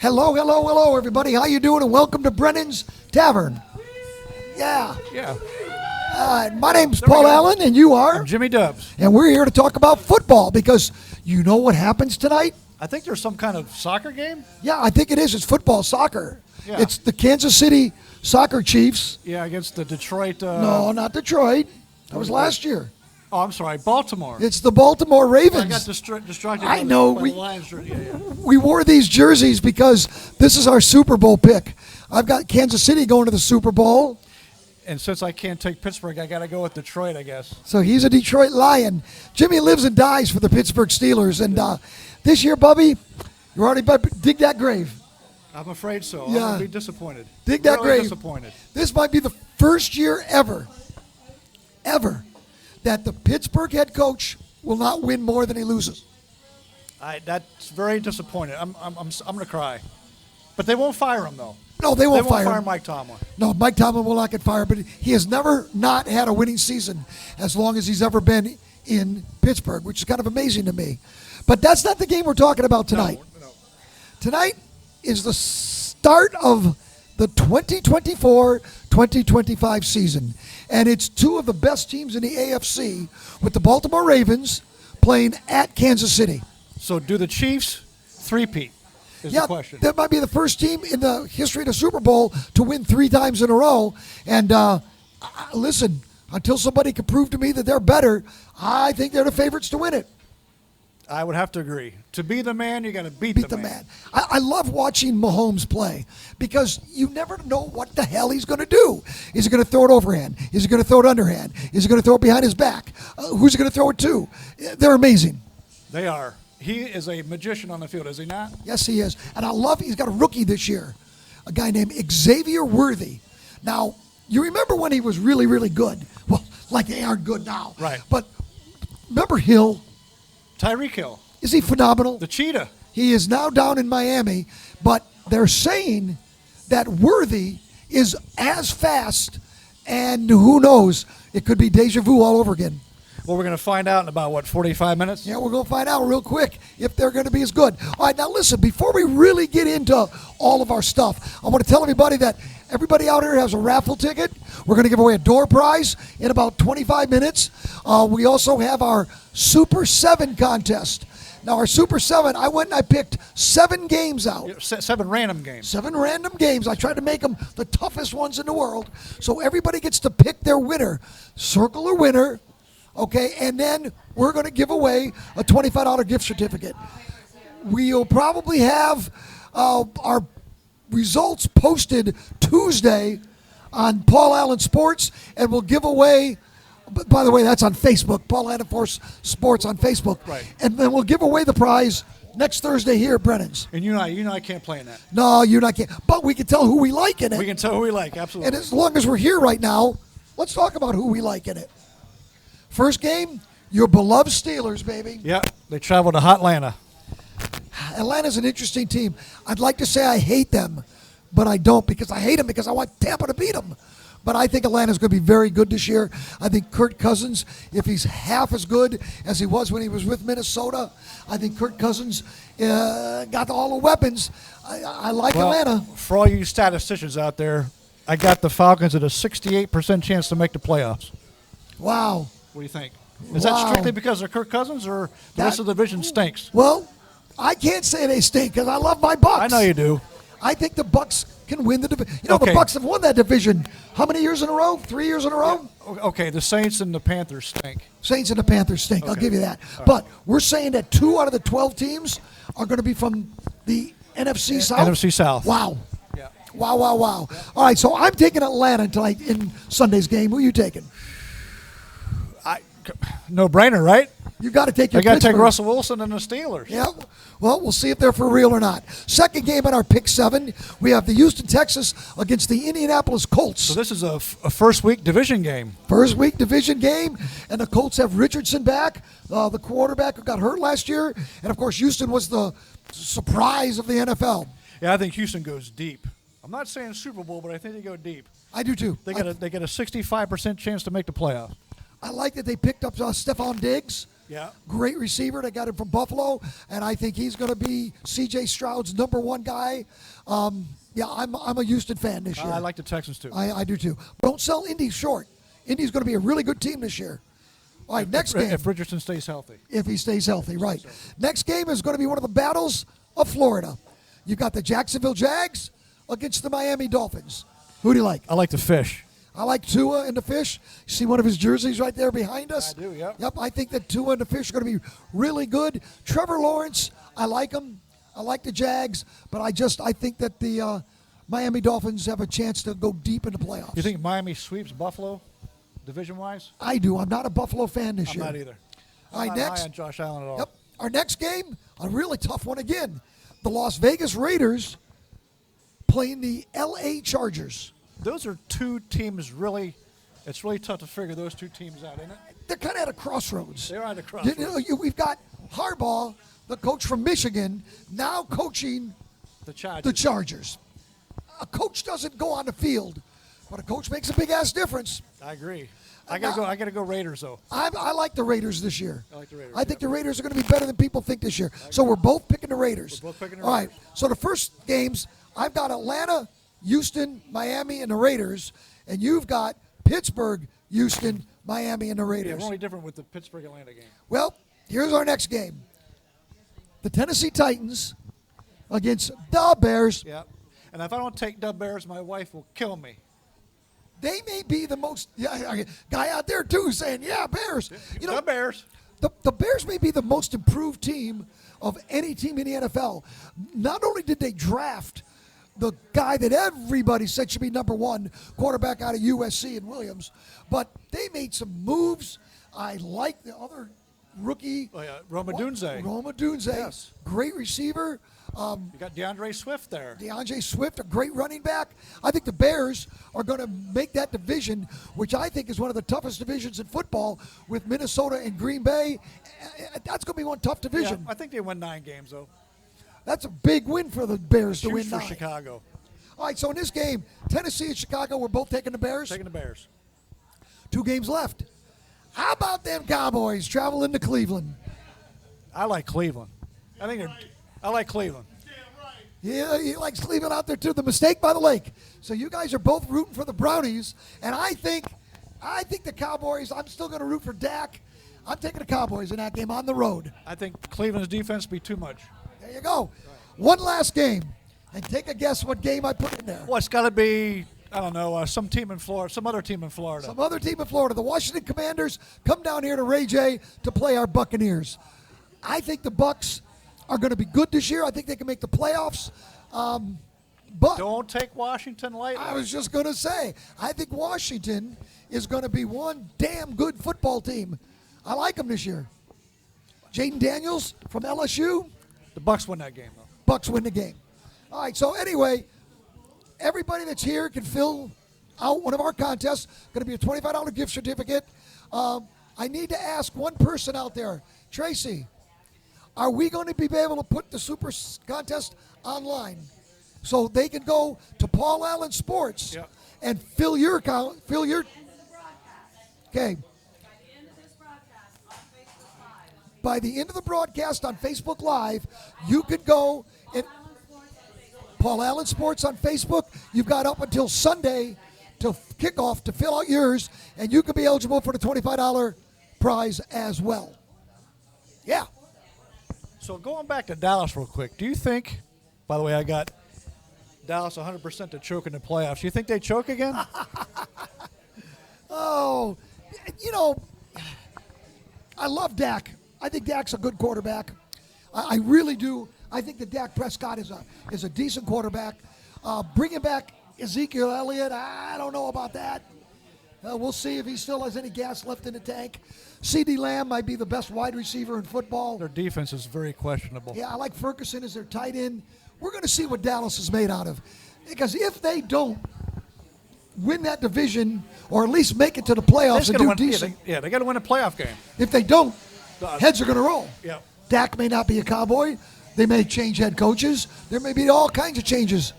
Hello, hello, hello, everybody. How you doing? And welcome to Brennan's Tavern. Yeah. My name's Paul Allen, and you are? I'm Jimmy Dubs. And we're here to talk about football because you know what happens tonight? I think there's some kind of soccer game. Yeah, I think it is. It's football, soccer. Yeah. It's the Kansas City Soccer Chiefs. Yeah, against the Detroit. No, not Detroit. That was last year. Oh, I'm sorry, Baltimore. It's the Baltimore Ravens. I got distracted. I by know. The Lions jersey. Yeah. We wore these jerseys because this is our Super Bowl pick. I've got Kansas City going to the Super Bowl. And since I can't take Pittsburgh, I got to go with Detroit, I guess. So he's a Detroit Lion. Jimmy lives and dies for the Pittsburgh Steelers. And this year, Bubby, you're already dig that grave. I'm afraid so. Yeah. I'm going to be disappointed. Dig that really grave. Disappointed. This might be the first year ever, that the Pittsburgh head coach will not win more than he loses. That's very disappointed. I'm going to cry. But they won't fire him, though. No, they won't fire him. Mike Tomlin. No, Mike Tomlin will not get fired, but he has never not had a winning season as long as he's ever been in Pittsburgh, which is kind of amazing to me. But that's not the game we're talking about tonight. No. Tonight is the start of the 2024-2025 season, and it's two of the best teams in the AFC with the Baltimore Ravens playing at Kansas City. So do the Chiefs three-peat is the question. That might be the first team in the history of the Super Bowl to win 3 times in a row. And listen, until somebody can prove to me that they're better, I think they're the favorites to win it. I would have to agree. To be the man, you got to beat the man. I love watching Mahomes play because you never know what the hell he's going to do. Is he going to throw it overhand? Is he going to throw it underhand? Is he going to throw it behind his back? Who's he going to throw it to? They're amazing. They are. He is a magician on the field, is he not? Yes, he is. And I love he's got a rookie this year, a guy named Xavier Worthy. Now, you remember when he was really, really good. Well, like they aren't good now. Right. But remember Hill? Tyreek Hill. Is he phenomenal? The cheetah. He is now down in Miami, but they're saying that Worthy is as fast, and who knows, it could be deja vu all over again. Well, we're going to find out in about, 45 minutes? Yeah, we're going to find out real quick if they're going to be as good. All right, now listen, before we really get into all of our stuff, I want to tell everybody that everybody out here has a raffle ticket. We're going to give away a door prize in about 25 minutes. We also have our Super 7 contest. Now, our Super 7, I went and I picked 7 games out. 7 random games. 7 random games. I tried to make them the toughest ones in the world. So everybody gets to pick their winner. Circle a winner. Okay, and then we're going to give away a $25 gift certificate. We'll probably have our results posted Tuesday on Paul Allen Sports, and we'll give away, by the way, that's on Facebook, Paul Allen Sports on Facebook. Right. And then we'll give away the prize next Thursday here at Brennan's. And you and I can't play in that. No, you and I can't. But we can tell who we like in it. We can tell who we like, absolutely. And as long as we're here right now, let's talk about who we like in it. First game, your beloved Steelers, baby. Yeah, they travel to Hotlanta. Atlanta's an interesting team. I'd like to say I hate them, but I don't because I hate them because I want Tampa to beat them. But I think Atlanta's going to be very good this year. I think Kirk Cousins, if he's half as good as he was when he was with Minnesota, I think Kirk Cousins got all the weapons. I like Atlanta. For all you statisticians out there, I got the Falcons at a 68% chance to make the playoffs. Wow. What do you think? Is that strictly because of Kirk Cousins or the rest of the division stinks? Well, I can't say they stink because I love my Bucks. I know you do. I think the Bucks can win the division. You know, the Bucks have won that division how many years in a row? 3 years in a row? Yeah. Okay, the Saints and the Panthers stink. Saints and the Panthers stink. Okay. I'll give you that. But we're saying that 2 out of the 12 teams are going to be from the NFC South? NFC South. Wow. Yeah. Wow. All right, so I'm taking Atlanta tonight in Sunday's game. Who are you taking? No brainer, right? You got to take your I got to take Pittsburgh. Russell Wilson and the Steelers. Yeah. Well, we'll see if they're for real or not. Second game in our pick 7, we have the Houston Texans against the Indianapolis Colts. So this is a first week division game. First week division game, and the Colts have Richardson back, the quarterback who got hurt last year, and of course Houston was the surprise of the NFL. Yeah, I think Houston goes deep. I'm not saying Super Bowl, but I think they go deep. I do too. They get a 65% chance to make the playoffs. I like that they picked up Stephon Diggs. Yeah. Great receiver. They got him from Buffalo, and I think he's going to be C.J. Stroud's #1 guy. Yeah, I'm a Houston fan this year. I like the Texans too. I do too. Don't sell Indy short. Indy's going to be a really good team this year. All right, next game. If Richardson stays healthy. If he stays healthy, right. Next game is going to be one of the battles of Florida. You've got the Jacksonville Jags against the Miami Dolphins. Who do you like? I like the fish. I like Tua and the Fish. You see one of his jerseys right there behind us? I do, yep. Yep, I think that Tua and the Fish are going to be really good. Trevor Lawrence, I like him. I like the Jags, but I think that the Miami Dolphins have a chance to go deep in the playoffs. You think Miami sweeps Buffalo, division-wise? I do. I'm not a Buffalo fan this year. I'm not either. All right, I'm not next. high on Josh Allen at all. Yep. Our next game, a really tough one again. The Las Vegas Raiders playing the L.A. Chargers. Those are two teams it's really tough to figure those two teams out, isn't it? They're kind of at a crossroads. They're at a crossroads. We've got Harbaugh, the coach from Michigan, now coaching The Chargers. the Chargers. A coach doesn't go on the field, but a coach makes a big-ass difference. I agree. I gotta go Raiders though. I like the Raiders this year. I like the Raiders. I think the Raiders are going to be better than people think this year. So we're both picking the Raiders. We're both picking the All right. Raiders. So the first games, I've got Atlanta, Houston, Miami, and the Raiders, and you've got Pittsburgh, Houston, Miami, and the Yeah, Raiders. we're only different with the Pittsburgh-Atlanta game. Well, here's our next game. The Tennessee Titans against the Bears. Yeah. And if I don't take the Bears, my wife will kill me. They may be the most guy out there too saying, "Yeah, Bears." You know, The Bears. the Bears may be the most improved team of any team in the NFL. Not only did they draft the guy that everybody said should be #1 quarterback out of USC and Williams, but they made some moves. I like the other rookie, Oh, yeah. Roma Dunze. Roma Dunze, Yes. great receiver. You got DeAndre Swift there. DeAndre Swift, a great running back. I think the Bears are going to make that division, which I think is one of the toughest divisions in football, with Minnesota and Green Bay. That's going to be one tough Yeah, division. I think they win 9 games though. That's a big win for the Bears to Huge win for 9. Chicago. All right, so in this game, Tennessee and Chicago, we're both taking the Bears. Taking the Bears. 2 games left. How about them Cowboys traveling to Cleveland? I like Cleveland. I like Cleveland. Yeah, he likes Cleveland out there too. The mistake by the lake. So you guys are both rooting for the Brownies, and I think the Cowboys. I'm still going to root for Dak. I'm taking the Cowboys in that game on the road. I think Cleveland's defense will be too much. There you go. One last game, and take a guess what game I put in there. Well, it's got to be, I don't know, some team in Florida, some other team in Florida. Some other team in Florida. The Washington Commanders come down here to Ray J to play our Buccaneers. I think the Bucs are going to be good this year. I think they can make the playoffs. But Don't take Washington lightly. I was just going to say, I think Washington is going to be one damn good football team. I like them this year. Jaden Daniels from LSU. The Bucs win that game, though. Bucs win the game. All right, so anyway, everybody that's here can fill out one of our contests. Going to be a $25 gift certificate. I need to ask one person out there. Tracy, are we going to be able to put the Super Contest online so they can go to Paul Allen Sports Yep. and fill your account, okay. By the end of the broadcast on Facebook Live, you could go and Paul Allen Sports on Facebook. You've got up until Sunday to kick off to fill out yours, and you could be eligible for the $25 prize as well. Yeah. So going back to Dallas real quick, do you think, by the way, I got Dallas 100% to choke in the playoffs. You think they choke again? Oh, you know, I love Dak. I think Dak's a good quarterback. I really do. I think that Dak Prescott is a decent quarterback. Bringing back Ezekiel Elliott, I don't know about that. We'll see if he still has any gas left in the tank. CeeDee Lamb might be the best wide receiver in football. Their defense is very questionable. Yeah, I like Ferguson as their tight end. We're going to see what Dallas is made out of. Because if they don't win that division or at least make it to the playoffs and do decent, they got to win a playoff game. if they don't, heads are going to roll. Yeah. Dak may not be a Cowboy. They may change head coaches. There may be all kinds of changes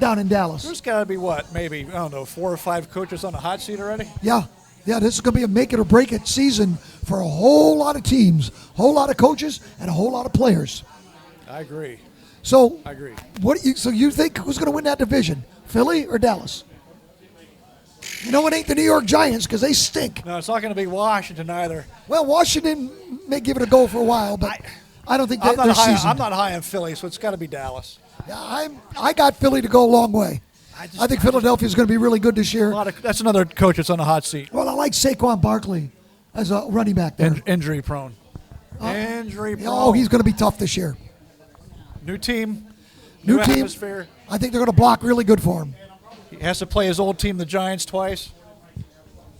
down in Dallas. There's got to be maybe, I don't know, 4 or 5 coaches on the hot seat already? Yeah. Yeah, this is going to be a make it or break it season for a whole lot of teams, whole lot of coaches, and a whole lot of players. I agree. So, I agree. So you think who's going to win that division, Philly or Dallas? You know it ain't the New York Giants because they stink. No, it's not going to be Washington either. Well, Washington may give it a go for a while, but I don't think they're seasoned. I'm not high on Philly, so it's got to be Dallas. Yeah, I got Philly to go a long way. I think Philadelphia is going to be really good this year. That's another coach that's on the hot seat. Well, I like Saquon Barkley as a running back there. Injury prone. Injury prone. Oh, he's going to be tough this year. New team. New team. Atmosphere. I think they're going to block really good for him. He has to play his old team, the Giants, twice.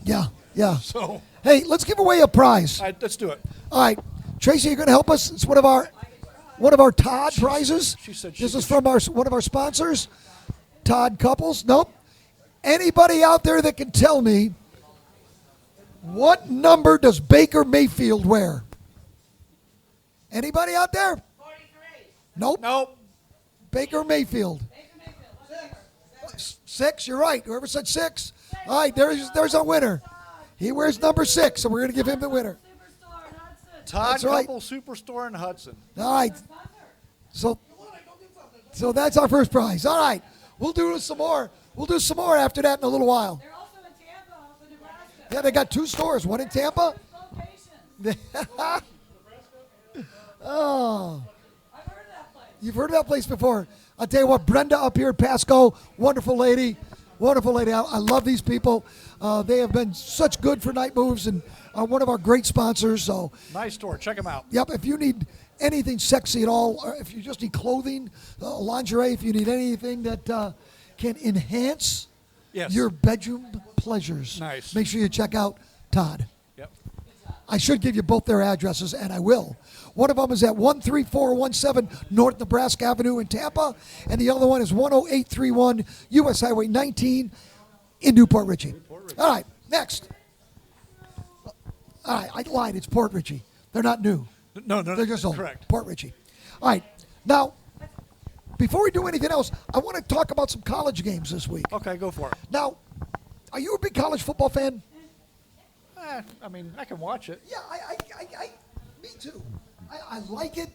Yeah. So, hey, let's give away a prize. all right, let's do it. All right, Tracy, you're going to help us. It's one of our Todd prizes. She said this is from one of our sponsors, Todd Couples. Nope. Anybody out there that can tell me what number does Baker Mayfield wear? Anybody out there? 43. Nope. Baker Mayfield. 6, you're right. Whoever said 6. All right, there's our winner. He wears number 6, so we're going to give him the winner. Todd That's right. Couple Superstore in Hudson. All right. So that's our first prize. All right. We'll do some more. We'll do some more after that in a little while. They're also in Tampa, also Nebraska. Yeah, they got 2 stores. One in Tampa. Locations. Oh. I've heard of that place. You've heard of that place before. I'll tell you what, Brenda up here at Pasco, wonderful lady. Wonderful lady. I love these people. They have been such good for Night Moves and are one of our great sponsors. So, Nice store. Check them out. yep, if you need anything sexy at all, or if you just need clothing, lingerie, if you need anything that can enhance Yes. your bedroom pleasures, Nice. make sure you check out Todd. Yep. I should give you both their addresses, and I will. One of them is at 13417 North Nebraska Avenue in Tampa, and the other one is 10831 U.S. Highway 19 in Newport Richey. All right, next. All right, I lied. It's Port Richey. They're not new. No, They're just old. correct. Port Richey. All right, now, before we do anything else, I want to talk about some college games this week. Okay, go for it. Now, are you a big college football fan? I mean, I can watch it. Yeah, me too. I like it.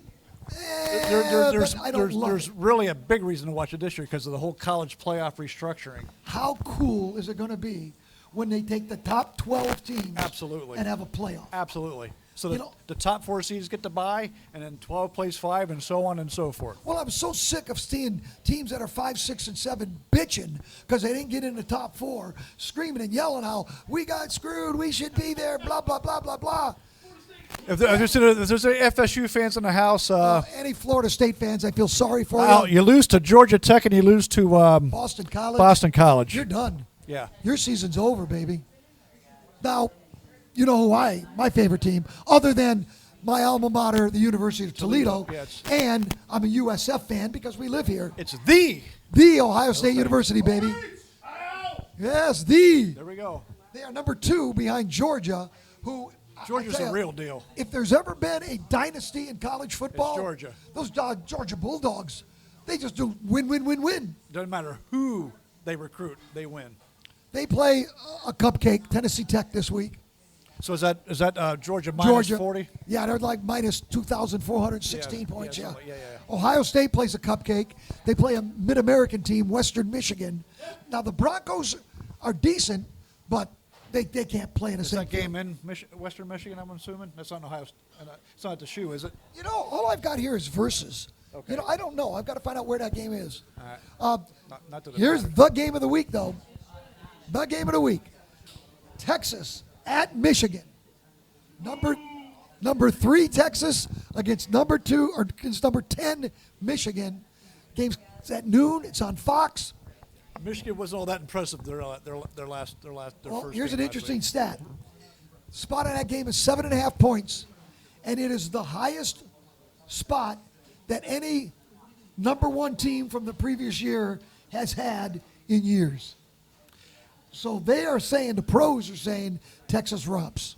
There's, but I don't love there's it. really a big reason to watch it this year because of the whole college playoff restructuring. How cool is it going to be when they take the top 12 teams Absolutely. and have a playoff? Absolutely. So You the, know- the top 4 seeds get to bye, and then 12 plays 5, and so on and so forth. Well, I'm so sick of seeing teams that are 5, 6, and 7 bitching because they didn't get in the top 4, screaming and yelling how we got screwed, we should be there, blah, blah, blah, blah, blah. If there's any FSU fans in the house, Any Florida State fans, I feel sorry for well, you. you lose to Georgia Tech and you lose to Boston College. Boston College. You're done. Yeah. Your season's over, baby. Now, you know who my favorite team, other than my alma mater, the University of Toledo, yes. and I'm a USF fan because we live here. It's the. The Ohio State University, baby. Yes, the. There we go. They are number 2 behind Georgia, who I Georgia's tell the ya, real deal. If there's ever been a dynasty in college football, Georgia. Those Georgia Bulldogs, they just do win, win, win, win. Doesn't matter who they recruit, they win. They play a cupcake, Tennessee Tech this week. So is that Georgia minus Georgia, 40? Yeah, they're like minus 2,416 Yeah, points. yeah, Yeah. something like- yeah. Ohio State plays a cupcake. They play a Mid-American team, Western Michigan. Now the Broncos are decent, but they can't play in the Is same that game field. in Western Michigan, I'm assuming? That's not Ohio. It's not at the shoe, is it? You know, all I've got here is verses. Okay. You know, I don't know. I've got to find out where that game is. All right. Not that it Here's matters. the game of the week, though. The game of the week. Texas at Michigan. Number 3 Texas against number 2 or against number 10 Michigan. Game's at noon. It's on Fox. Michigan wasn't all that impressive. Their Well, first. here's game an last interesting week. stat. Spot on that game is 7.5 points, and it is the highest spot that any number 1 team from the previous year has had in years. So they are saying, the pros are saying, Texas romps.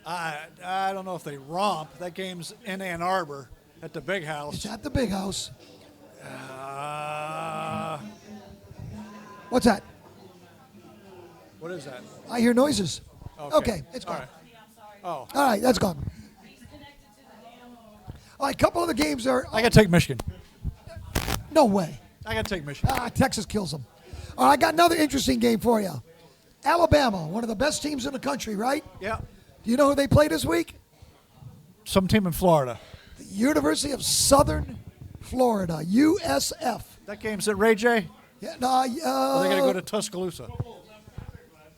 I don't know if they romp. That game's in Ann Arbor at the Big It's House. at the big house. Uh, What's that? What is that? I hear noises. Okay. Okay, it's All gone. right. Oh, All right, that's gone. He's connected to the dam. All right, a couple of the games are. I got to take Michigan. No way. I got to take Michigan. Texas kills them. All right, I got another interesting game for you. Alabama, one of the best teams in the country, right? Yeah. Do you know who they play this week? Some team in Florida. The University of Southern Florida, USF. That game's at Ray J. Yeah, no, Or they got to go to Tuscaloosa.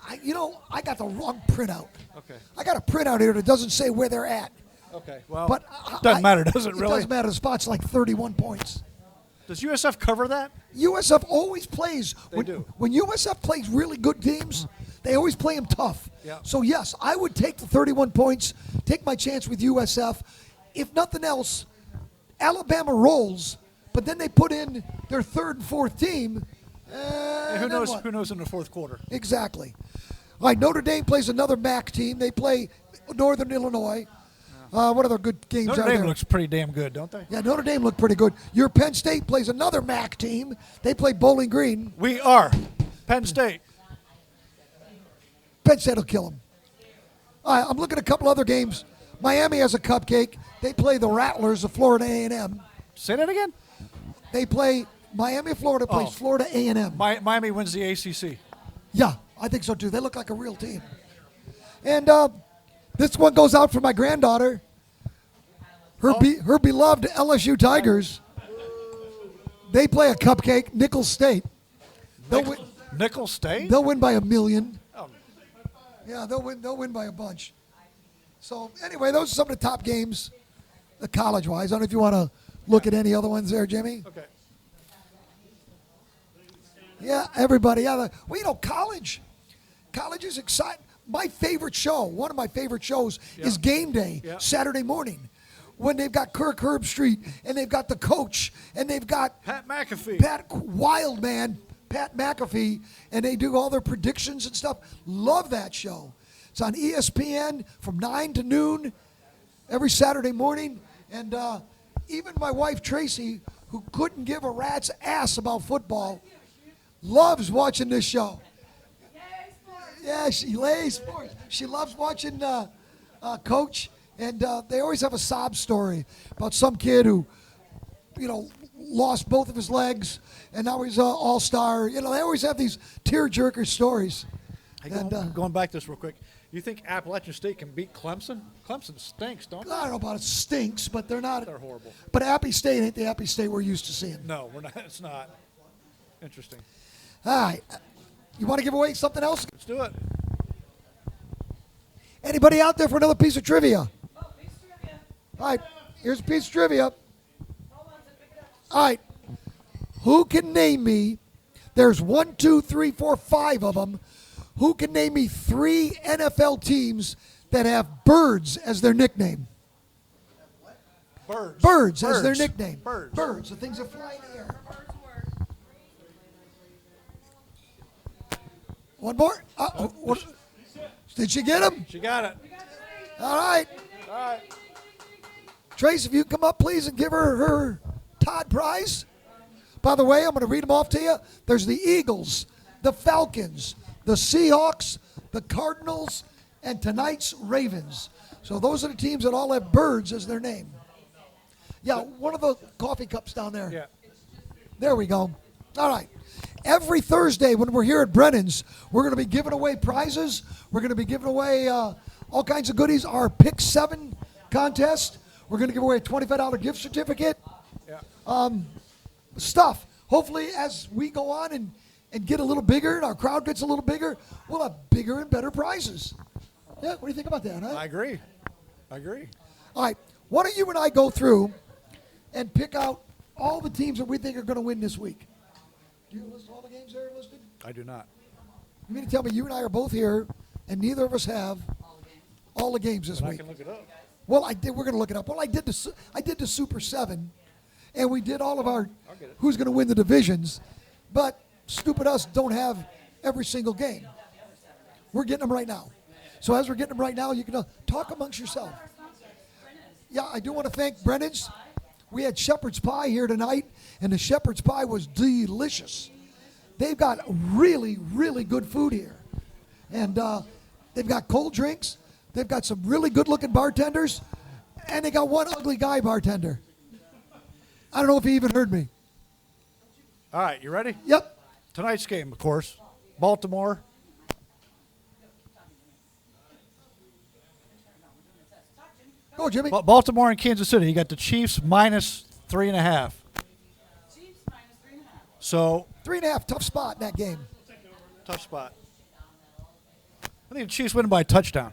I got the wrong printout. Okay. I got a printout here that doesn't say where they're at. Okay. Well, But doesn't matter, does it It really? doesn't matter. The spot's like 31 points. Does USF cover that? USF always plays. They do. When USF plays really good teams, they always play them tough. Yeah. So, yes, I would take the 31 points, take my chance with USF. If nothing else, Alabama rolls, but then they put in their third and fourth team. And who then knows? what? Who knows in the fourth quarter? Exactly. All right, Notre Dame plays another MAC team. They play Northern Illinois. What other good games Notre are Dame there? looks pretty damn good, don't they? Yeah, Notre Dame looked pretty good. Your Penn State plays another MAC team. They play Bowling Green. We are Penn State. Penn State will kill them. All right, I'm looking at a couple other games. Miami has a cupcake. They play the Rattlers of Florida A&M. Say that again. They play Miami of Florida plays Oh. Florida A&M. Miami wins the ACC. Yeah, I think so too. They look like a real team. And this one goes out for my granddaughter. Her beloved LSU Tigers. They play a cupcake, Nicholls State. Nicholls State. They'll win by 1 million. Oh. Yeah, they'll win by a bunch. So anyway, those are some of the top games, the college-wise. I don't know if you want to look at any other ones there, Jimmy. Okay. Yeah, everybody. Yeah, college is exciting. My favorite show, one of my favorite shows, is Game Day, Saturday morning, when they've got Kirk Herbstreit and they've got the coach and they've got Pat McAfee. Pat McAfee, and they do all their predictions and stuff. Love that show. It's on ESPN from 9 to noon every Saturday morning. And even my wife, Tracy, who couldn't give a rat's ass about football, loves watching this show. Yeah, she lays sports. She loves watching Coach, and they always have a sob story about some kid who, lost both of his legs, and now he's an all-star. They always have these tear-jerker stories. Hey, And, going back this real quick, you think Appalachian State can beat Clemson? Clemson stinks, don't they? I don't know about it stinks, but they're not. They're horrible. But Appy State ain't the Appy State we're used to seeing. No, we're not. It's not. Interesting. All right. You want to give away something else? Let's do it. Anybody out there for another piece of trivia? Oh, piece of trivia. All right. Here's a piece of trivia. Hold on, to pick it up. All right. Who can name me? There's 1, 2, 3, 4, 5 of them. Who can name me 3 NFL teams that have birds as their nickname? Birds. Birds as their nickname. Birds. Birds, the things that fly in the air. Bird's word. One more. Did she get him? She got it. All right. All right. Trace, if you come up, please, and give her Todd prize. By the way, I'm going to read them off to you. There's the Eagles, the Falcons, the Seahawks, the Cardinals, and tonight's Ravens. So those are the teams that all have birds as their name. Yeah, one of the coffee cups down there. Yeah. There we go. All right. Every Thursday when we're here at Brennan's, we're going to be giving away prizes. We're going to be giving away all kinds of goodies. Our Pick 7 contest. We're going to give away a $25 gift certificate. Yeah. Stuff. Hopefully, as we go on and get a little bigger and our crowd gets a little bigger, we'll have bigger and better prizes. Yeah, what do you think about that, huh? I agree. I agree. All right. Why don't you and I go through and pick out all the teams that we think are going to win this week? Do you list all the games there listed? I do not. You mean to tell me you and I are both here and neither of us have all the games this I week? can look it up. Well, I did. We're going to look it up. Well, I did the Super 7, and we did all of our I'll get it. who's going to win the divisions, but stupid us don't have every single game. We're getting them right now. So as we're getting them right now, you can talk amongst yourself. Yeah, I do want to thank Brennan's. We had shepherd's pie here tonight, and the shepherd's pie was delicious. They've got really, really good food here. And they've got cold drinks. They've got some really good-looking bartenders. And they got one ugly guy bartender. I don't know if he even heard me. All right, you ready? Yep. Tonight's game, of course. Baltimore. Go, Jimmy. Baltimore and Kansas City. You got the Chiefs minus 3.5. Chiefs minus 3.5. So 3.5, tough spot in that game. tough spot. I think the Chiefs win by a touchdown.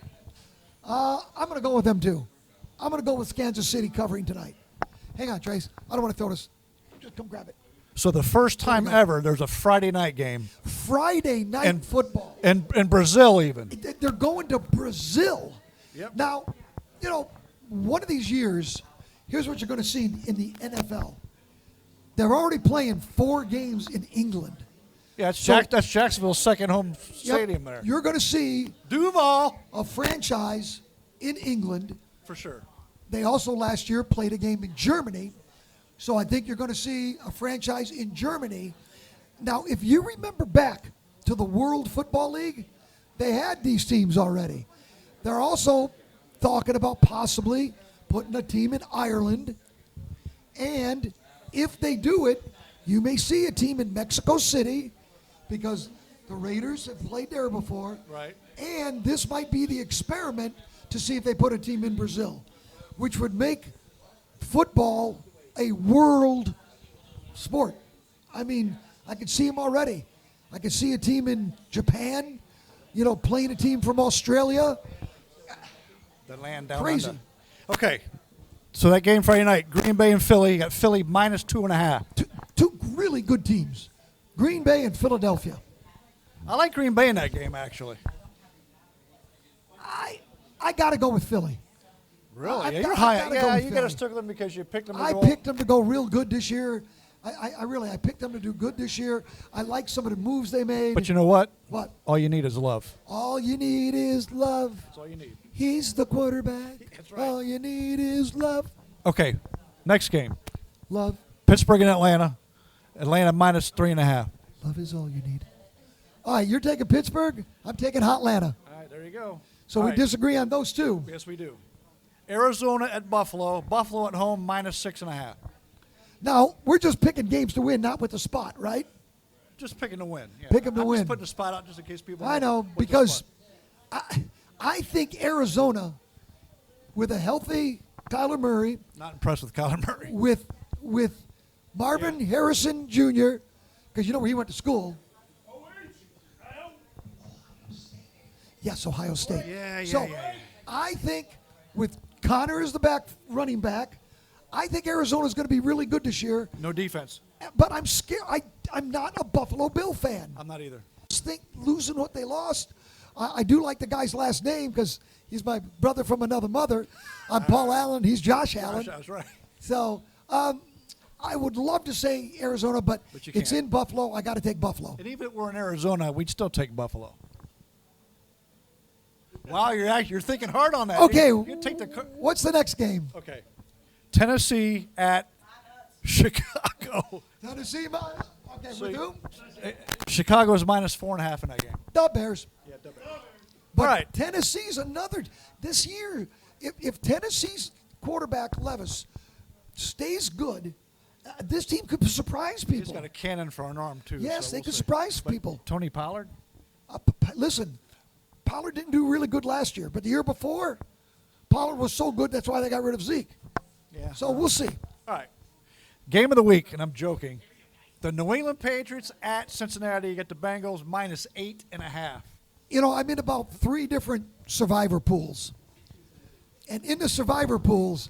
I'm going to go with them, too. I'm going to go with Kansas City covering tonight. Hang on, Trace. I don't want to throw this. Just come grab it. So the first time ever there's a Friday night game. Friday night football. And Brazil even. They're going to Brazil. Yep. Now, one of these years, here's what you're going to see in the NFL. They're already playing 4 games in England. Yeah, that's Jacksonville's second home stadium there. You're going to see Duval. a franchise in England. For sure. They also last year played a game in Germany. So I think you're going to see a franchise in Germany. Now, if you remember back to the World Football League, they had these teams already. They're also talking about possibly putting a team in Ireland. And if they do it, you may see a team in Mexico City because the Raiders have played there before. Right. And this might be the experiment to see if they put a team in Brazil, which would make football a world sport. I mean, I can see them already. I can see a team in Japan, playing a team from Australia. The land down Crazy. under. Okay. So that game Friday night, Green Bay and Philly. You got Philly minus 2.5. Two really good teams, Green Bay and Philadelphia. I like Green Bay in that game, actually. I got to go with Philly. Really? I You're gotta high. go Yeah, with you got to Philly. stick with them because you picked them to I go. picked them to go real good this year. I picked them to do good this year. I like some of the moves they made. But you know what? What? All you need is love. All you need is love. That's all you need. He's the quarterback. That's right. All you need is love. Okay. Next game. Love. Pittsburgh and Atlanta. Atlanta minus 3.5. Love is all you need. All right, you're taking Pittsburgh. I'm taking Hotlanta. All right, there you go. So All we right. disagree on those two. Yes, we do. Arizona at Buffalo. Buffalo at home minus 6.5. Now, we're just picking games to win, not with the spot, right? Just picking to win. Yeah. Pick 'em to I'm win. Just putting the spot out just in case people. I know, what the because spot. I think Arizona, with a healthy Kyler Murray, Not impressed with Kyler Murray. with Marvin Harrison Jr., because you know where he went to school. Yes, Ohio State. Yeah. So I think with Connor as the running back, I think Arizona's going to be really good this year. No defense. But I'm scared. I'm not a Buffalo Bill fan. I'm not either. I just think losing what they lost. I do like the guy's last name because he's my brother from another mother. I'm Paul Allen. He's Josh Allen. That's right. So I would love to say Arizona, but you it's can't. in Buffalo. I got to take Buffalo. And even if we're in Arizona, we'd still take Buffalo. Wow, you're thinking hard on that. Okay, You take the. what's the next game? Okay. Tennessee at Chicago. Tennessee, okay, So with whom? Chicago's minus 4.5 in that game. The Bears. Yeah, But All right. Tennessee's another. This year, if Tennessee's quarterback Levis stays good, this team could surprise He's people. got a cannon for an arm, too. Yes, so they we'll could see. surprise But people. Tony Pollard? Listen, Pollard didn't do really good last year, but the year before, Pollard was so good that's why they got rid of Zeke. Yeah. So we'll see. All right. Game of the week, and I'm joking. The New England Patriots at Cincinnati. You get the Bengals minus 8.5. I'm in about 3 different survivor pools. And in the survivor pools,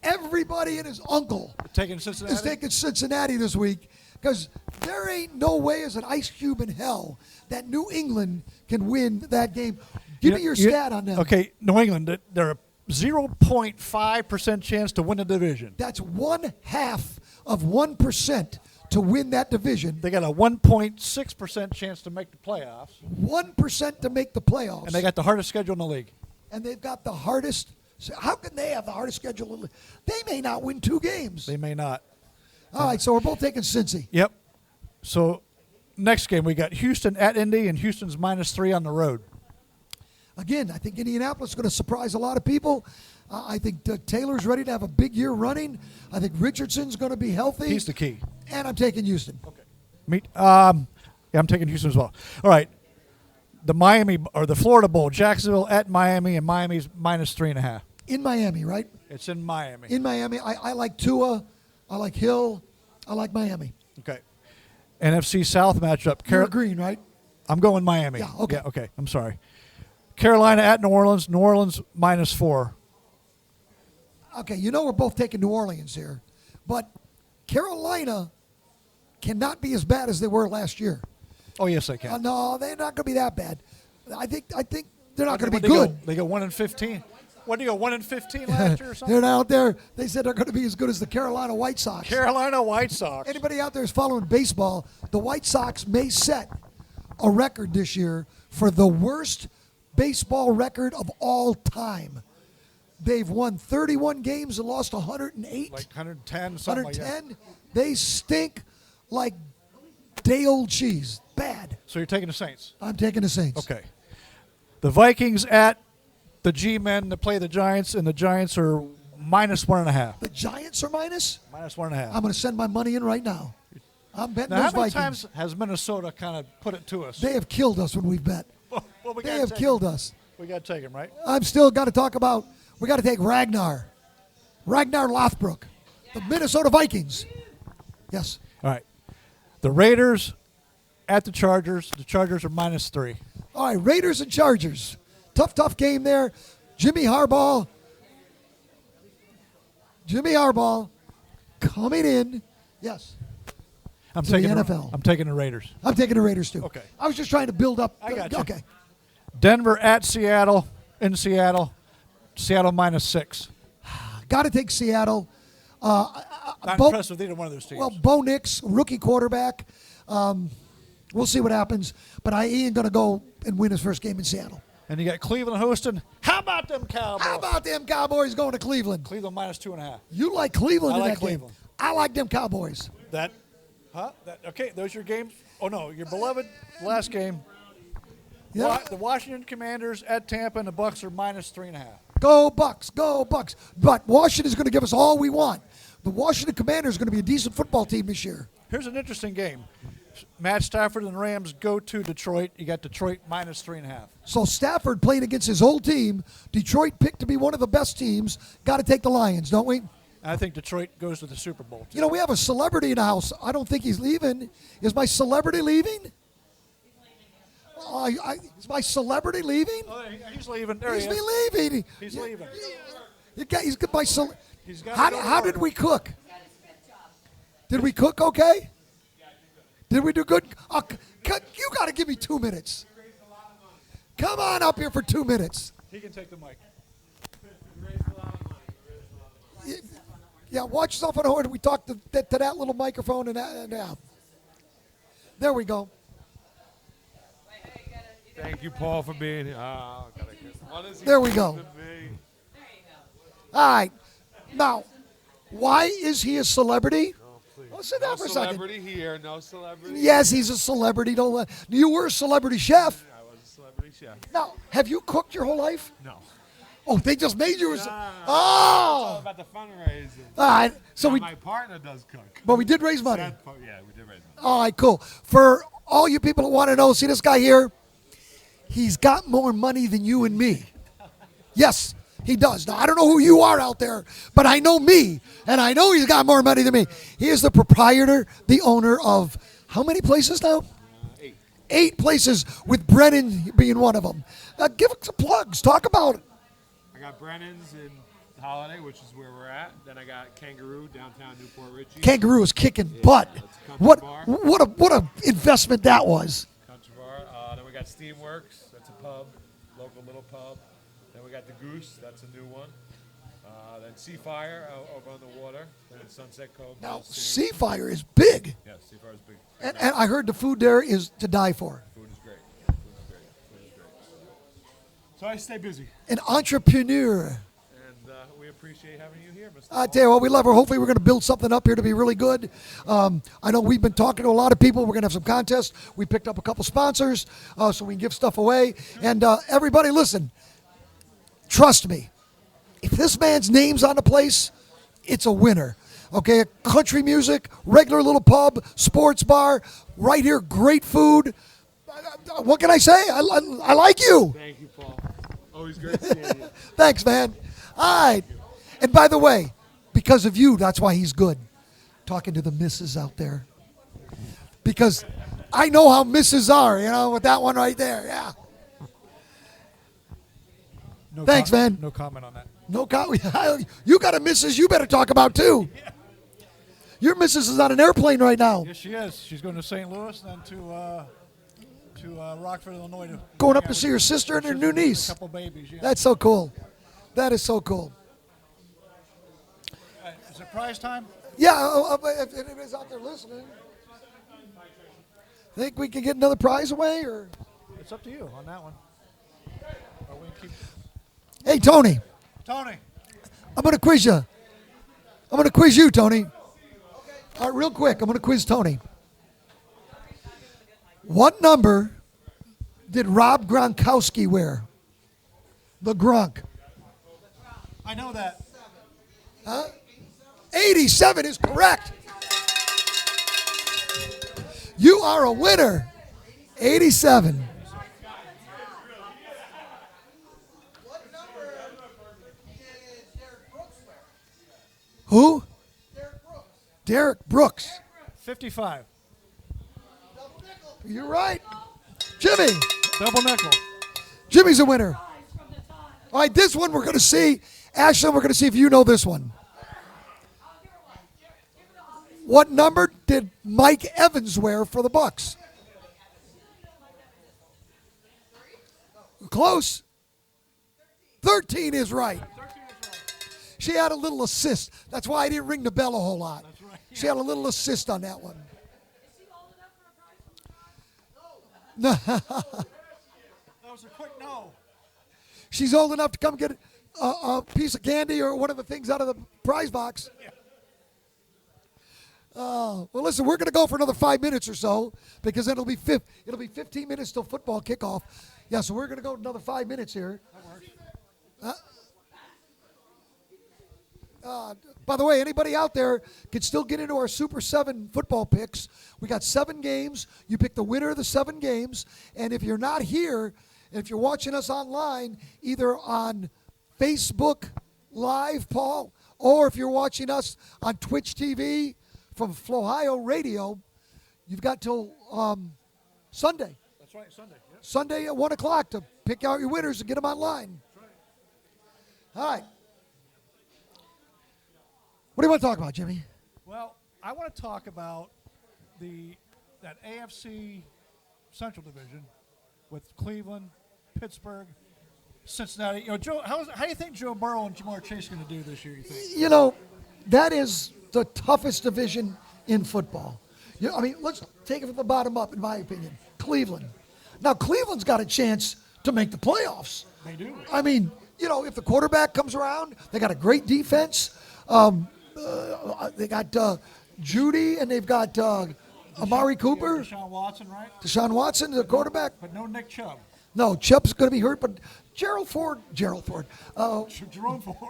everybody and his uncle Taking Cincinnati? is taking Cincinnati this week because there ain't no way as an ice cube in hell that New England can win that game. Give me your stat on them. Okay, New England, they're a 0.5% chance to win the division. That's 1/2 of 1% to win that division. They got a 1.6% chance to make the playoffs. 1% to make the playoffs. And they got the hardest schedule in the league. And they've got the hardest. How can they have the hardest schedule? In the, they may not win 2 games. They may not. All right, so we're both taking Cincy. Yep. So next game, we got Houston at Indy, and Houston's minus 3 on the road. Again, I think Indianapolis is going to surprise a lot of people. I think Taylor's ready to have a big year running. I think Richardson's going to be healthy. He's the key. And I'm taking Houston. Okay. Yeah, I'm taking Houston as well. All right. The Miami or the Florida Bowl, Jacksonville at Miami, and Miami's -3.5. In Miami, right? It's in Miami. In Miami. I like Tua. I like Hill. I like Miami. Okay. NFC South matchup. You're green, right? I'm going Miami. Yeah, okay. Yeah, okay. I'm sorry. Carolina at New Orleans. New Orleans -4. Okay, you know we're both taking New Orleans here. But Carolina cannot be as bad as they were last year. Oh, yes, they can. No, they're not going to be that bad. I think they're not going to be They good. They go 1-15. What do you go 1-15 last year or something? They're out there. They said they're going to be as good as the Carolina White Sox. Carolina White Sox. Anybody out there is following baseball, the White Sox may set a record this year for the worst baseball record of all time. They've won 31 games and lost 108. Like 110, something like that. 110. They stink like day-old cheese. Bad. So you're taking the Saints. I'm taking the Saints. Okay. The Vikings at the G-Men to play the Giants, and the Giants are -1.5. The Giants are minus? -1.5. I'm going to send my money in right now. I'm betting Now, those how many Vikings. times has Minnesota kind of put it to us? They have killed us when we've bet. Well, we They gotta have take killed them. us. We got to take them, right? I'm still got to talk about, we got to take Ragnar Lothbrok, the Minnesota Vikings. Yes. All right. The Raiders at the Chargers. The Chargers are -3. All right, Raiders and Chargers. Tough game there. Jimmy Harbaugh coming in. Yes. I'm To the taking NFL. I'm taking the Raiders. I'm taking the Raiders too. Okay. I was just trying to build up. I got you. Okay. Denver at Seattle. In Seattle. Seattle -6. Got to take Seattle. Not impressed with either one of those teams. Well, Bo Nix, rookie quarterback. We'll see what happens. But he ain't going to go and win his first game in Seattle. and you got Cleveland hosting. How about them Cowboys? How about them Cowboys going to Cleveland? Cleveland -2.5. You like Cleveland I in like that Cleveland. game. I like them Cowboys. Okay, those your games. Oh, no, your beloved last game. Yeah. The Washington Commanders at Tampa, and the Bucks are -3.5. Go Bucks, go Bucks. But Washington's going to give us all we want. The Washington Commanders are going to be a decent football team this year. Here's an interesting game. Matt Stafford and the Rams go to Detroit. You got Detroit -3.5. So Stafford playing against his old team. Detroit picked to be one of the best teams. Got to take the Lions, don't we? I think Detroit goes to the Super Bowl. You know, we have a celebrity in the house. I don't think he's leaving. Is my celebrity leaving? Is my celebrity leaving? Oh, he's leaving. There He's he is. leaving. He's leaving. He's got my He's gotta How, go to how did Florida. we cook? Did we cook okay? Did we do good? You got to give me 2 minutes. Come on up here for 2 minutes. He can take the mic. Yeah, watch yourself on the horn. We talked to that little microphone and there we go. Thank you, Paul, for being here. There we go. All right. Now, why is he a celebrity? Well, sit down No for a second. celebrity here, no celebrity. Yes, he's a celebrity. Don't let. You were a celebrity chef. I was a celebrity chef. Now, have you cooked your whole life? No. Oh, they just made you. It's all Oh, about the fundraising. all right. So Now, we, my partner does cook. but we did raise money. Yeah, we did raise money. All right, cool. For all you people that want to know, see this guy here? He's got more money than you and me. Yes, he does. Now, I don't know who you are out there, but I know me, and I know he's got more money than me. He is the proprietor, the owner of how many places now? 8. 8 places, with Brennan being one of them. Give us some plugs. Talk about it. I got Brennan's in Holiday, which is where we're at. Then I got Kangaroo downtown Newport Richie. Kangaroo is kicking butt. that's a country bar. What a investment that was. Country Bar. Then we got Steamworks. That's a pub, local little pub. Then we got the Goose. That's a new one. Then Seafire over on the water. Then Sunset Cove. Now, Sea. Seafire is big, Yeah, Seafire is big. and I heard the food there is to die for. Food is great. Food is great. So I stay busy. An entrepreneur. And we appreciate having you here, Mr. I tell you what, we love her. Hopefully, we're going to build something up here to be really good. I know we've been talking to a lot of people. We're going to have some contests. We picked up a couple sponsors so we can give stuff away. And everybody, listen, trust me. If this man's name's on the place, it's a winner. Okay, country music, regular little pub, sports bar, right here, great food. What can I say? I like you. Thank you, Paul. Always great seeing you. Thanks, man. All right. And by the way, because of you, that's why he's good. Talking to the misses out there. Because I know how misses are, with that one right there. Yeah. No Thanks, man. No comment on that. No comment. You got a missus you better talk about, too. Your missus is on an airplane right now. Yes, she is. She's going to St. Louis, then to Rockford, Illinois. Going up to see her sister and her new niece. A couple babies, yeah. That's so cool. That is so cool. Is it prize time? Yeah, if anybody's out there listening, think we can get another prize away? Or It's up to you on that one. Or we can keep... Hey, Tony, Tony. I'm going to quiz you. I'm going to quiz you, Tony. All right, real quick, I'm going to quiz Tony. What number did Rob Gronkowski wear? The Gronk. I know that. 87 is correct. You are a winner. 87. What number did Derek Brooks wear? Who? Derek Brooks. Derek Brooks. 55. You're right. Jimmy. Double nickel. Jimmy's a winner. All right, this one we're going to see. Ashlyn, we're going to see if you know this one. What number did Mike Evans wear for the Bucks? Close. 13 is right. She had a little assist. That's why I didn't ring the bell a whole lot. She had a little assist on that one. No. That was a quick no. She's old enough to come get a piece of candy or one of the things out of the prize box. Well, listen, we're going to go for another 5 minutes or so because then it'll be 15 minutes till football kickoff. Yeah, so we're going to go another 5 minutes here. By the way, anybody out there can still get into our Super 7 football picks. We got 7 games. You pick the winner of the 7 games. And if you're not here, if you're watching us online, either on Facebook Live, Paul, or if you're watching us on Twitch TV from Flohio Radio, you've got till Sunday. That's right, Sunday. Yep. Sunday at 1 o'clock to pick out your winners and get them online. That's right. All right. What do you want to talk about, Jimmy? Well, I want to talk about that AFC Central Division with Cleveland, Pittsburgh, Cincinnati. Joe, how do you think Joe Burrow and Jamar Chase are going to do this year, you think? That is the toughest division in football. Let's take it from the bottom up, in my opinion. Cleveland. Now, Cleveland's got a chance to make the playoffs. They do. If the quarterback comes around, they got a great defense. They got Judy, and they've got Amari Cooper. Deshaun Watson, right? Deshaun Watson, the quarterback. But no Nick Chubb. No, Chubb's going to be hurt, but Gerald Ford. Jerome Ford.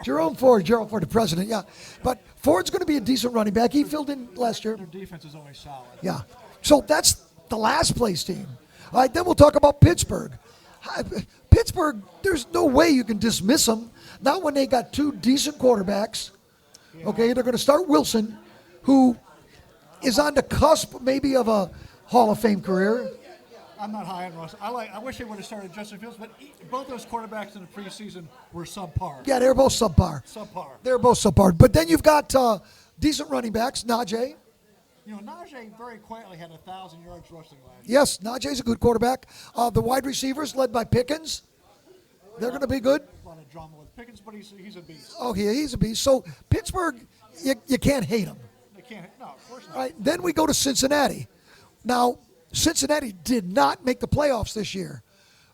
Jerome Ford, the president, yeah. But Ford's going to be a decent running back. He filled in last year. Their defense is always solid. Yeah. So that's the last place team. All right, then we'll talk about Pittsburgh. Pittsburgh, there's no way you can dismiss them. Not when they got 2 decent quarterbacks. Yeah. Okay, they're going to start Wilson, who is on the cusp maybe of a Hall of Fame career. I'm not high on Russ. I wish they would have started Justin Fields, but both those quarterbacks in the preseason were subpar. Yeah, they're both subpar. They're both subpar. But then you've got decent running backs, Najee. Najee very quietly had 1,000 yards rushing last year. Yes, Najee's a good quarterback. The wide receivers led by Pickens. They're going to be good. A lot of drama with Pickens, but he's a beast. Oh, yeah, he's a beast. So Pittsburgh, you can't hate him. They can't. No, of course not. All right, then we go to Cincinnati. Now, Cincinnati did not make the playoffs this year,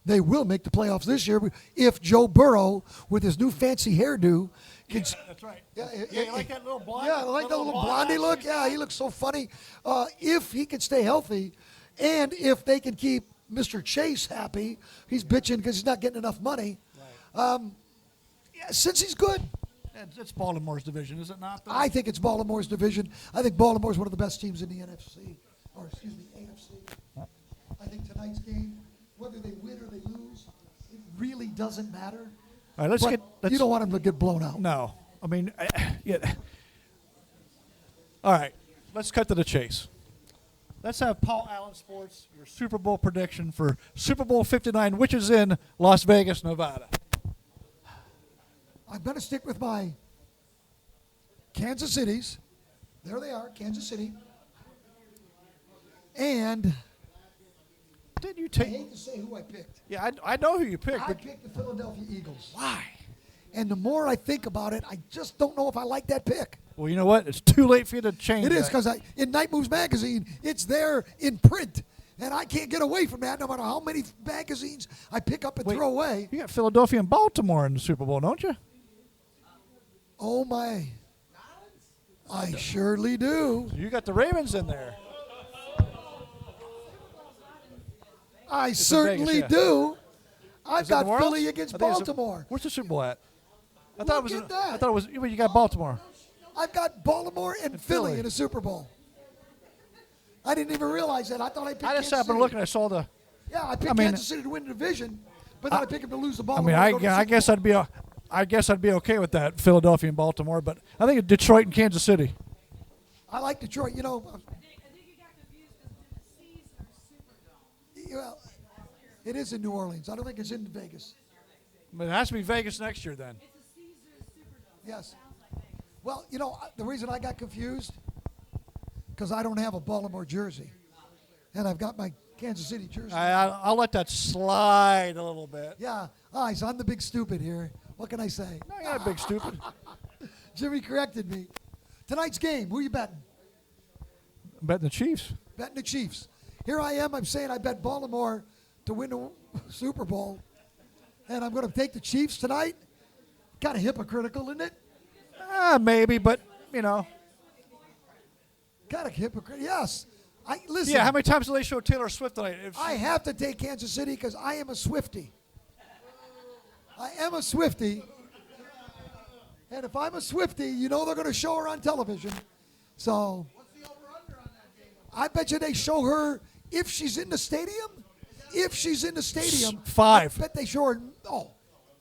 they will make the playoffs this year if Joe Burrow, with his new fancy hairdo, can. That's right. Yeah, You like that little blonde? Yeah, I like that little blondie look. Yeah, he looks so funny. If he can stay healthy, and if they can keep Mr. Chase happy, he's bitching because he's not getting enough money. Yeah, since he's good. It's Baltimore's division, is it not? Though? I think it's Baltimore's division. I think Baltimore's one of the best teams in the NFC, or excuse me, AFC. I think tonight's game, whether they win or they lose, it really doesn't matter. All right, But you don't want them to get blown out. No, I mean, yeah. All right, let's cut to the chase. Let's have Paul Allen Sports, your Super Bowl prediction for Super Bowl 59, which is in Las Vegas, Nevada. I'm going to stick with my Kansas Cities. There they are, Kansas City. And Did you I take? hate to say who I picked. Yeah, I know who you picked, I but picked the Philadelphia Eagles. why? And the more I think about it, I just don't know if I like that pick. Well, you know what? It's too late for you to change. It is that. because in Night Moves magazine, it's there in print. And I can't get away from that no matter how many magazines I pick up and Wait, throw away. You got Philadelphia and Baltimore in the Super Bowl, don't you? Oh, my. I surely do. You got the Ravens in there. I in certainly Vegas, yeah. do. I've Is it New got Orleans? Philly against I think it's Baltimore. Where's the Super Bowl at? I thought it was. Look at that. I thought it was. You got Baltimore. I've got Baltimore and Philly Philly. in a Super Bowl. I didn't even realize that. I thought I picked I just Kansas happened to City. look and I saw the. Yeah, I picked I mean- Kansas City to win the division, but then I picked him to lose the ball. I mean, I guess I'd be. I guess I'd be okay with that, Philadelphia and Baltimore, but I think it's Detroit and Kansas City. I like Detroit. You know, I think you got confused because it's in the Caesars Superdome. well, it is in New Orleans. I don't think it's in Vegas. But it has to be Vegas next year then. It's a Caesars Superdome. Yes. Sounds like Vegas. Well, you know, the reason I got confused, because I don't have a Baltimore jersey. And I've got my Kansas City jersey. I'll let that slide a little bit. Yeah. All right, so I'm the big stupid here. What can I say? No, you're not big stupid. Jimmy corrected me. Tonight's game, who you betting? I'm betting the Chiefs. Betting the Chiefs. Here I am. I'm saying I bet Baltimore to win the Super Bowl. And I'm going to take the Chiefs tonight. Kind of hypocritical, isn't it? Maybe, but you know. Kind of hypocritical. Yes. Listen. Yeah, how many times do they show Taylor Swift tonight? I have to take Kansas City because I am a Swiftie. I am a Swiftie. And if I'm a Swiftie, you know they're going to show her on television. So I bet you they show her if she's in the stadium. If she's in the stadium. 5. I bet they show her,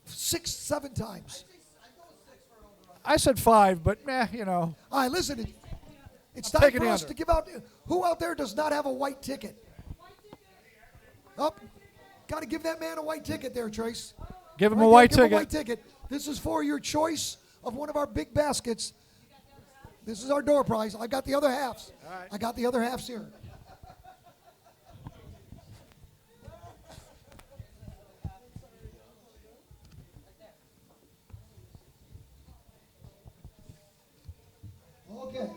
6, 7 times. I said 5, but you know. All right, listen. It's I'm time taking for the us under. to give out. Who out there does not have a white ticket? Up. Got to give that man a white ticket there, Trace. Give him Right a there, white give him ticket. a white ticket. This is for your choice of one of our big baskets. This is our door prize. I got the other halves. I got the other halves here. Okay.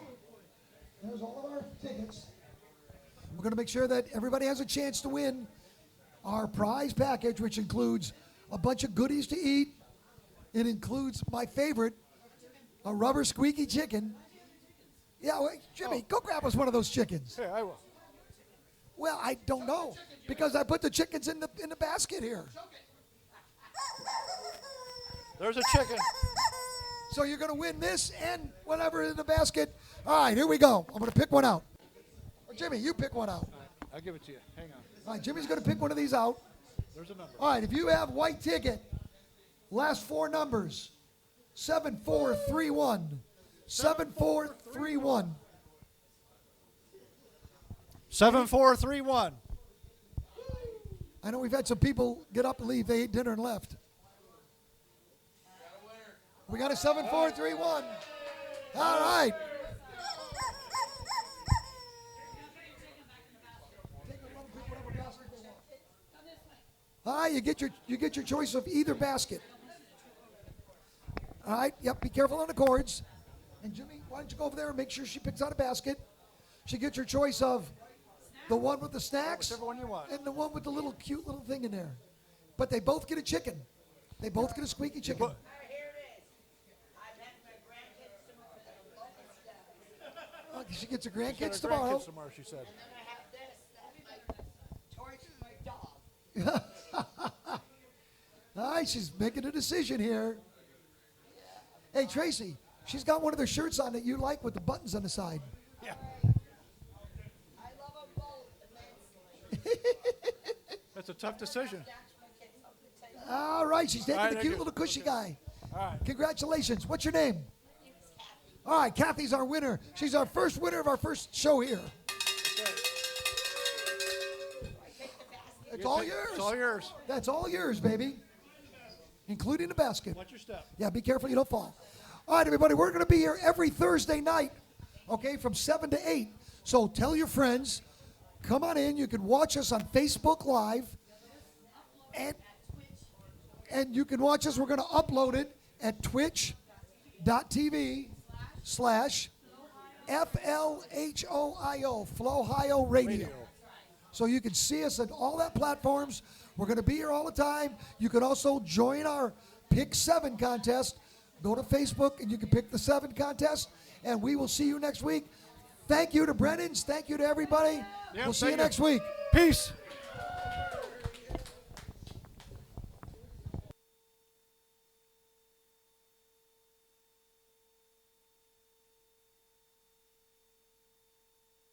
There's all of our tickets. We're going to make sure that everybody has a chance to win our prize package, which includes a bunch of goodies to eat. It includes my favorite, a rubber squeaky chicken. Yeah, wait, Jimmy, go grab us one of those chickens. Yeah, I will. Well, I don't know because I put the chickens in the basket here. There's a chicken. So you're going to win this and whatever in the basket. All right, here we go. I'm going to pick one out. Or Jimmy, you pick one out. I'll give it to you. Hang on. All right, Jimmy's going to pick one of these out. There's a number. All right, if you have white ticket, last 4 numbers, 7431. 7431. 7431. I know we've had some people get up and leave. They ate dinner and left. We got a 7431. All right. All right, you get your choice of either basket. All right, yep, be careful on the cords. And Jimmy, why don't you go over there and make sure she picks out a basket. She gets your choice of the one with the snacks Whichever one you want. and the one with the little cute little thing in there. But they both get a chicken. They both get a squeaky chicken. But- Here it is. I'm having my grandkids tomorrow. The locust does. She gets her She got grandkids her tomorrow. grandkids tomorrow, she said. And then I have this. That's my toys for my dog. All right, she's making a decision here. Hey, Tracy, she's got one of their shirts on that you like with the buttons on the side. Yeah. I love them both immensely. That's a tough decision. That's my kids. I'm gonna take All right, she's taking All right, the thank cute you. little cushy guy. All right. Congratulations. What's your name? All right, Kathy's our winner. She's our first winner of our first show here. It's all yours. It's all yours. That's all yours, baby, including the basket. Watch your step. Yeah, be careful you don't fall. All right, everybody, we're going to be here every Thursday night, okay, from 7 to 8. So tell your friends, come on in. You can watch us on Facebook Live, and you can watch us. We're going to upload it at twitch.tv/FLHOIO, Flowhio Radio. So you can see us on all that platforms. We're going to be here all the time. You can also join our Pick 7 contest. Go to Facebook and you can pick the 7 contest. And we will see you next week. Thank you to Brennan's. Thank you to everybody. Yep, We'll see you thank you. next week. Peace.